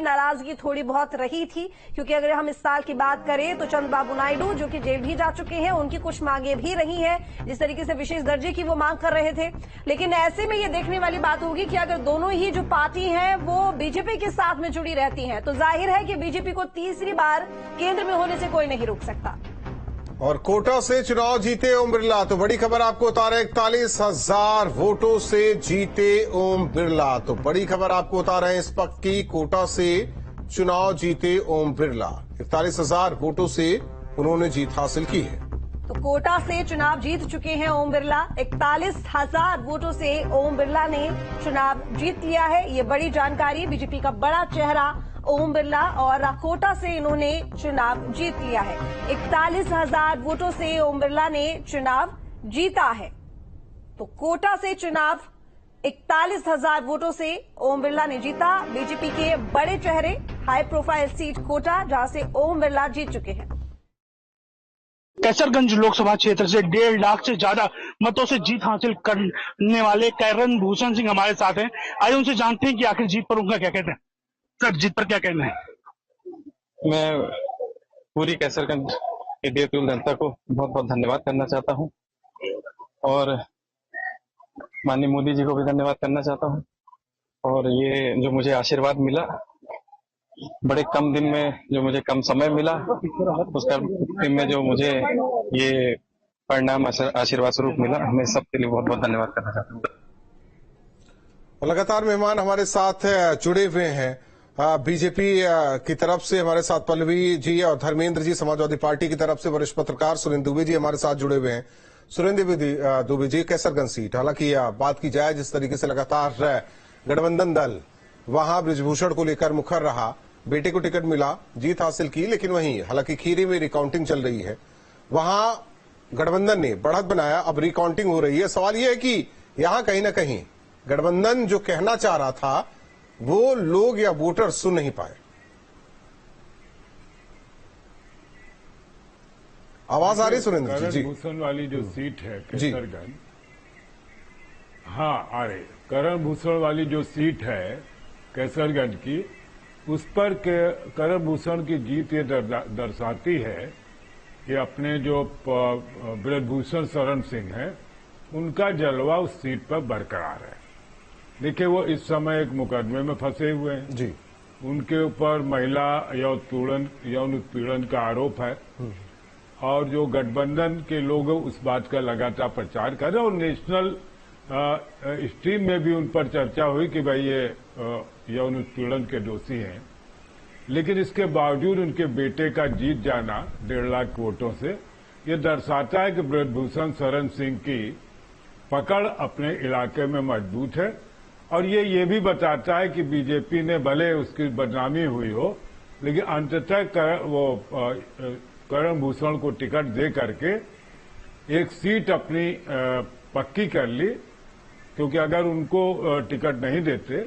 नाराजगी थोड़ी बहुत रही थी, क्योंकि अगर हम इस साल की बात करें तो चंद्रबाबू नायडू जो कि जेल भी जा चुके हैं, उनकी कुछ मांगे भी रही हैं, जिस तरीके से विशेष दर्जे की वो मांग कर रहे थे। लेकिन ऐसे में ये देखने वाली बात होगी कि अगर दोनों ही जो पार्टी हैं वो बीजेपी के साथ में जुड़ी रहती हैं, तो जाहिर है कि बीजेपी को तीसरी बार केंद्र में होने से कोई नहीं रोक सकता। और कोटा से चुनाव जीते ओम बिरला, तो बड़ी खबर आपको बता रहे हैं, 41,000 वोटों से जीते ओम बिरला। तो बड़ी खबर आपको बता रहे हैं इस वक्त की, कोटा से चुनाव जीते ओम बिरला, 41,000 वोटों से उन्होंने जीत हासिल की है। तो कोटा से चुनाव जीत चुके हैं ओम बिरला, 41,000 वोटों से ओम बिरला ने चुनाव जीत लिया है। ये बड़ी जानकारी, बीजेपी का बड़ा चेहरा ओम बिरला, और कोटा से इन्होंने चुनाव जीत लिया है। 41,000 वोटों से ओम बिरला ने चुनाव जीता है। तो कोटा से चुनाव 41,000 वोटों से ओम बिरला ने जीता। बीजेपी के बड़े चेहरे, हाई प्रोफाइल सीट कोटा, जहां से ओम बिरला जीत चुके हैं। कैसरगंज लोकसभा क्षेत्र से 1.5 लाख से ज्यादा मतों से जीत हासिल करने वाले करण भूषण सिंह हमारे साथ हैं। आइए उनसे जानते हैं कि आखिर जीत पर उनका क्या कहते हैं। सर, जीत पर क्या कहना है? मैं पूरी कैसरगंज की देवतुल्य जनता को बहुत बहुत धन्यवाद करना चाहता हूं, और माननीय मोदी जी को भी धन्यवाद करना चाहता हूं। और ये जो मुझे आशीर्वाद मिला, बड़े कम दिन में जो मुझे कम समय मिला, उसका में जो मुझे ये परिणाम आशीर्वाद स्वरूप मिला, मैं सबके लिए बहुत बहुत धन्यवाद करना चाहता हूँ। लगातार मेहमान हमारे साथ जुड़े हुए हैं बीजेपी की तरफ से, हमारे साथ पल्लवी जी और धर्मेंद्र जी, समाजवादी पार्टी की तरफ से वरिष्ठ पत्रकार सुरेंद्र दुबे जी हमारे साथ जुड़े हुए हैं। सुरेंद्र दुबे जी, कैसरगंज सीट, हालांकि बात की जाए जिस तरीके से लगातार गठबंधन दल वहां बृजभूषण को लेकर मुखर रहा, बेटे को टिकट मिला, जीत हासिल की, लेकिन वहीं हालांकि खीरी में रिकाउंटिंग चल रही है, वहां गठबंधन ने बढ़त बनाया, अब रिकाउंटिंग हो रही है। सवाल यह है कि यहां कहीं ना कहीं गठबंधन जो कहना चाह रहा था वो लोग या वोटर सुन नहीं पाए। आवाज आ रही सुरेंद्र जी? भूषण वाली जो सीट है कैसरगंज, हाँ आ रही, करण भूषण वाली जो सीट है कैसरगंज की, उस पर करण भूषण की जीत ये दर्शाती है कि अपने जो ब्रजभूषण शरण सिंह हैं, उनका जलवा उस सीट पर बरकरार है। देखिए, वो इस समय एक मुकदमे में फंसे हुए हैं जी, उनके ऊपर महिला यौन उत्पीड़न का आरोप है, और जो गठबंधन के लोग उस बात का लगातार प्रचार कर रहे हैं, और नेशनल स्ट्रीम में भी उन पर चर्चा हुई कि भाई ये यौन उत्पीड़न के दोषी हैं। लेकिन इसके बावजूद उनके बेटे का जीत जाना 1.5 लाख वोटों से, ये दर्शाता है कि ब्रजभूषण शरण सिंह की पकड़ अपने इलाके में मजबूत है, और ये भी बताता है कि बीजेपी ने भले उसकी बदनामी हुई हो, लेकिन अंततः करण भूषण को टिकट दे करके एक सीट अपनी पक्की कर ली, क्योंकि अगर उनको टिकट नहीं देते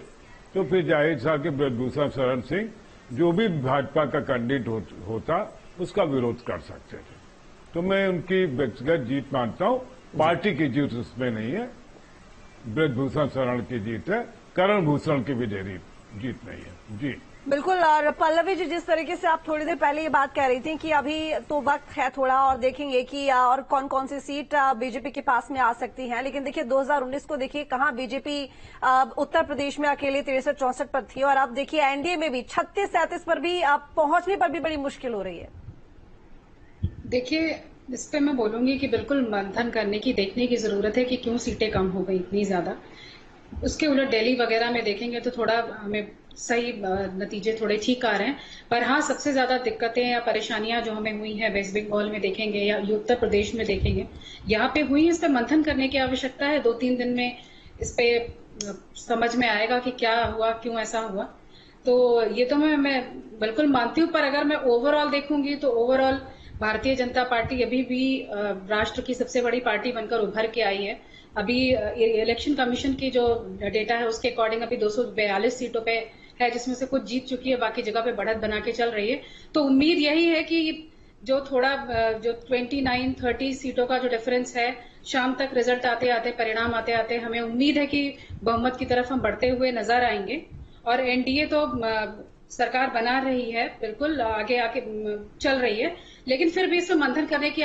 तो फिर जाहिर था कि ब्रजभूषण शरण सिंह जो भी भाजपा का कैंडिडेट होता उसका विरोध कर सकते थे। तो मैं उनकी व्यक्तिगत जीत मानता हूं, पार्टी की जीत उसमें नहीं है। ब्रजभूषण शरण की जीत है, करण भूषण की भी जीत नहीं है। जी बिल्कुल। और पल्लवी जी, जिस तरीके से आप थोड़ी देर पहले ये बात कह रही थी कि अभी तो वक्त है थोड़ा और देखेंगे कि और कौन कौन सी सीट बीजेपी के पास में आ सकती हैं, लेकिन देखिए 2019 को देखिए कहां बीजेपी उत्तर प्रदेश में अकेले 63-64 पर थी, और अब देखिए एनडीए में भी 36-37 पर भी पहुंचने पर भी बड़ी मुश्किल हो रही है। देखिए, इस पे मैं बोलूंगी कि बिल्कुल मंथन करने की, देखने की जरूरत है कि क्यों सीटें कम हो गई इतनी ज्यादा। उसके उलट दिल्ली वगैरह में देखेंगे तो थोड़ा हमें सही नतीजे थोड़े ठीक आ रहे हैं। पर हाँ, सबसे ज्यादा दिक्कतें या परेशानियां जो हमें हुई हैं वेस्ट बंगाल में देखेंगे या उत्तर प्रदेश में देखेंगे, यहाँ पे हुई, इस पे मंथन करने की आवश्यकता है। 2-3 दिन में इस पे समझ में आएगा कि क्या हुआ, क्यों ऐसा हुआ। तो ये तो मैं बिल्कुल मानती हूँ। पर अगर मैं ओवरऑल देखूंगी तो ओवरऑल भारतीय जनता पार्टी अभी भी राष्ट्र की सबसे बड़ी पार्टी बनकर उभर के आई है। अभी इलेक्शन कमीशन की जो डेटा है उसके अकॉर्डिंग अभी 242 सीटों पे है, जिसमें से कुछ जीत चुकी है, बाकी जगह पे बढ़त बना के चल रही है। तो उम्मीद यही है कि जो थोड़ा जो 29-30 सीटों का जो डिफरेंस है, शाम तक रिजल्ट आते आते, परिणाम आते आते, हमें उम्मीद है कि बहुमत की तरफ हम बढ़ते हुए नजर आएंगे। और एनडीए तो सरकार बना रही है, बिल्कुल आगे आके चल रही है, लेकिन फिर भी इसमें मंथन करने की